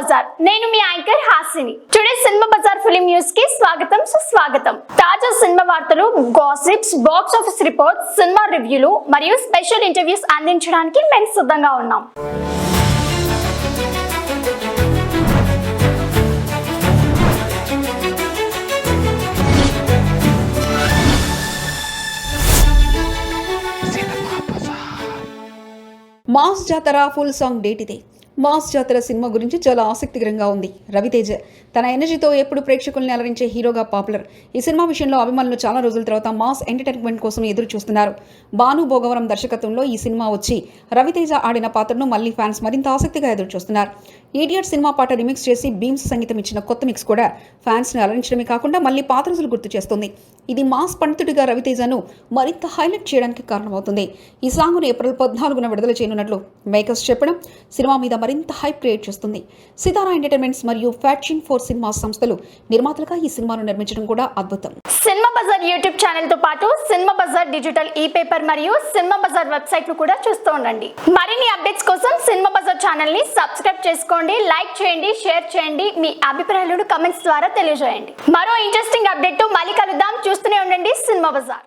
బజార్. నేను మీ anchor Hasini. Today cinema bazaar film news కి స్వాగతం సుస్వాగతం. తాజా సినిమా వార్తలు, gossips, box office reports, cinema రివ్యూలు మరియు స్పెషల్ ఇంటర్వ్యూస్ అందించడానికి మేము సిద్ధంగా ఉన్నాం. మాస్ జాతర ఫుల్ సాంగ్ డేట్ ఇదే. మాస్ జాతర సినిమా గురించి చాలా ఆసక్తికరంగా ఉంది. రవితేజ తన ఎనర్జీతో ఎప్పుడు ప్రేక్షకుల్ని అలరించే హీరోగా పాపులర్. ఈ సినిమా విషయంలో అభిమానులు చాలా రోజుల తర్వాత మాస్ ఎంటర్టైన్మెంట్ కోసం ఎదురు చూస్తున్నారు. భాను భోగవరం దర్శకత్వంలో ఈ సినిమా వచ్చి రవితేజ ఆడిన పాత్రను మళ్ళీ ఫ్యాన్స్ మరింత ఆసక్తిగా ఎదురు చూస్తున్నారు. ఈడియట్ సినిమా పాట రిమిక్స్ చేసి బీమ్స్ సంగీతం ఇచ్చిన కొత్త మిక్స్ కూడా ఫ్యాన్స్ని అలరించడమే కాకుండా మళ్ళీ పాత రోజులు గుర్తు చేస్తుంది. ఇది మాస్ పండితుడిగా రవితేజను మరింత హైలైట్ చేయడానికి కారణమవుతుంది. ఈ సాంగ్ను ఏప్రిల్ 14న విడుదల చేయనున్నట్లు మేకర్స్ చెప్పడం సినిమా మీద మరింత హైప్ క్రియేట్ చేస్తుంది. సితారా ఎంటర్టైన్మెంట్స్ మరియు ఫ్యాక్షన్ ఫోర్ సినిమా సంస్థలు నిర్మాతలుగా ఈ సినిమాను నిర్మించడం కూడా అద్భుతం. సినిమా బజార్ యూట్యూబ్ ఛానల్ తో పాటు సినిమా బజార్ డిజిటల్ ఈ పేపర్ మరియు సినిమా బజార్ వెబ్సైట్ ను కూడా చూస్తూ ఉండండి. మరిన్ని అప్డేట్స్ కోసం సినిమా బజార్ ఛానల్ ని సబ్స్క్రైబ్ చేసుకోండి, లైక్ చేయండి, షేర్ చేయండి, మీ అభిప్రాయాలను కమెంట్స్ ద్వారా తెలియజేయండి. మరో ఇంట్రెస్టింగ్ అప్డేట్ తో మళ్ళీ కలుద్దాం. చూస్తూనే ఉండండి సినిమా బజార్.